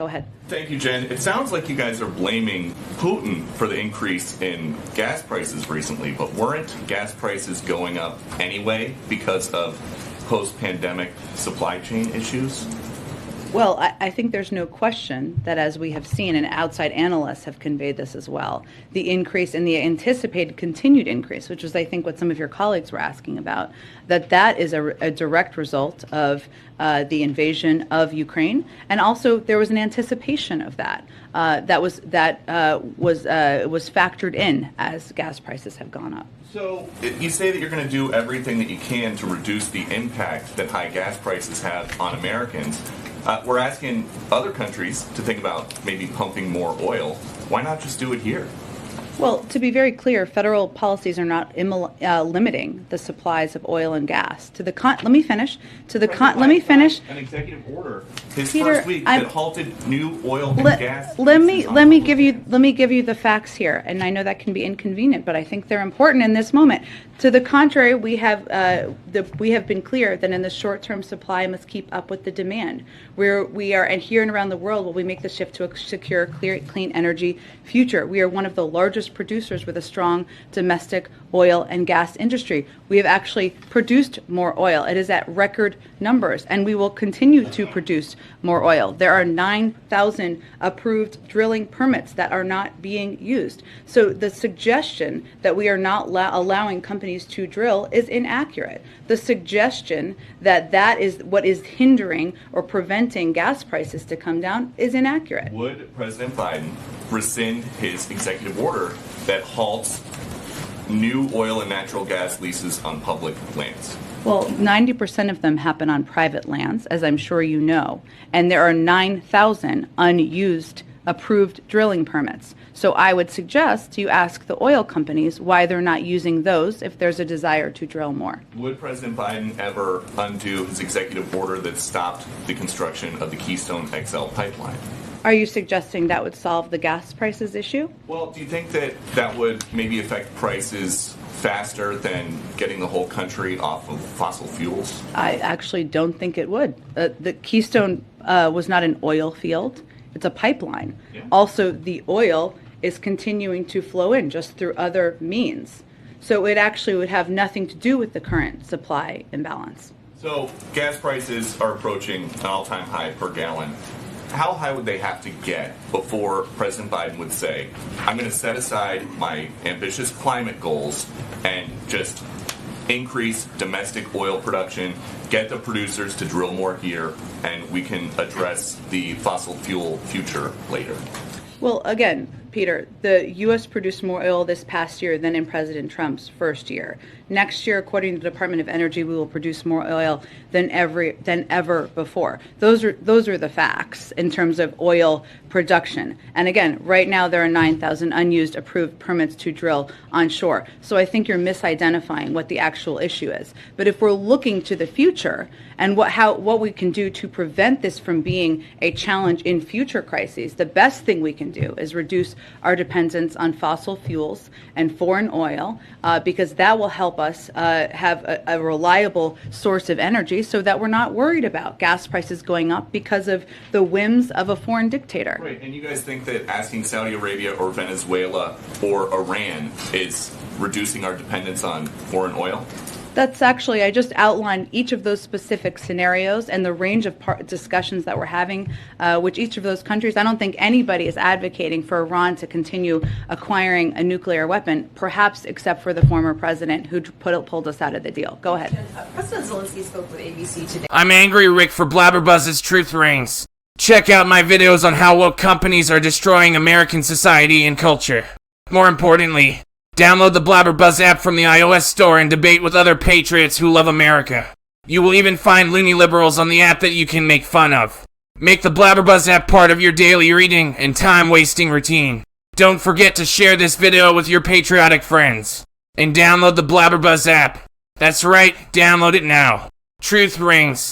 Go ahead. Thank you, Jen. It sounds like you guys are blaming Putin for the increase in gas prices recently, but weren't gas prices going up anyway because of post-pandemic supply chain issues? Well, I think there's no question that, as we have seen, and outside analysts have conveyed this as well, the increase in the anticipated continued increase, which is, I think, what some of your colleagues were asking about, that is a direct result of the invasion of Ukraine, and also there was an anticipation of that was factored in as gas prices have gone up. So you say that you're going to do everything that you can to reduce the impact that high gas prices have on Americans. We're asking other countries to think about maybe pumping more oil. Why not just do it here? Well, to be very clear, federal policies are not limiting the supplies of oil and gas. Let me finish. Let me finish. An executive order his Peter, first week that halted new oil and gas. Let me give you the facts here, and I know that can be inconvenient, but I think they're important in this moment. To the contrary, we have been clear that in the short term, supply must keep up with the demand. We are, and here and around the world, will we make the shift to a secure, clean energy future. We are one of the largest producers with a strong domestic oil and gas industry. We have actually produced more oil. It is at record numbers, and we will continue to produce more oil. There are 9,000 approved drilling permits that are not being used. So the suggestion that we are not allowing companies to drill is inaccurate. The suggestion that that is what is hindering or preventing gas prices to come down is inaccurate. Would President Biden rescind his executive order that halts new oil and natural gas leases on public lands? Well, 90% of them happen on private lands, as I'm sure you know, and there are 9,000 unused approved drilling permits. So I would suggest you ask the oil companies why they're not using those if there's a desire to drill more. Would President Biden ever undo his executive order that stopped the construction of the Keystone XL pipeline? Are you suggesting that would solve the gas prices issue? Well, do you think that that would maybe affect prices faster than getting the whole country off of fossil fuels? I actually don't think it would. The Keystone was not an oil field. It's a pipeline. Yeah. Also, the oil is continuing to flow in just through other means. So it actually would have nothing to do with the current supply imbalance. So gas prices are approaching an all-time high per gallon. How high would they have to get before President Biden would say, I'm going to set aside my ambitious climate goals and just increase domestic oil production, get the producers to drill more here, and we can address the fossil fuel future later? Well, again, Peter, the U.S. produced more oil this past year than in President Trump's first year. Next year, according to the Department of Energy, we will produce more oil than ever before. Those are the facts in terms of oil production. And again, right now there are 9,000 unused approved permits to drill onshore. So I think you're misidentifying what the actual issue is. But if we're looking to the future and what we can do to prevent this from being a challenge in future crises, the best thing we can do is reduce our dependence on fossil fuels and foreign oil, because that will help us have a reliable source of energy so that we're not worried about gas prices going up because of the whims of a foreign dictator. Right, and you guys think that asking Saudi Arabia or Venezuela or Iran is reducing our dependence on foreign oil? That's actually, I just outlined each of those specific scenarios and the range of discussions that we're having with each of those countries. I don't think anybody is advocating for Iran to continue acquiring a nuclear weapon, perhaps except for the former president who pulled us out of the deal. Go ahead. President Zelensky spoke with ABC today. I'm Angry Rick for Blabberbuzz's Truth Reigns. Check out my videos on how woke companies are destroying American society and culture. More importantly, download the Blabberbuzz app from the iOS store and debate with other patriots who love America. You will even find loony liberals on the app that you can make fun of. Make the Blabberbuzz app part of your daily reading and time-wasting routine. Don't forget to share this video with your patriotic friends. And download the Blabberbuzz app. That's right, download it now. Truth rings.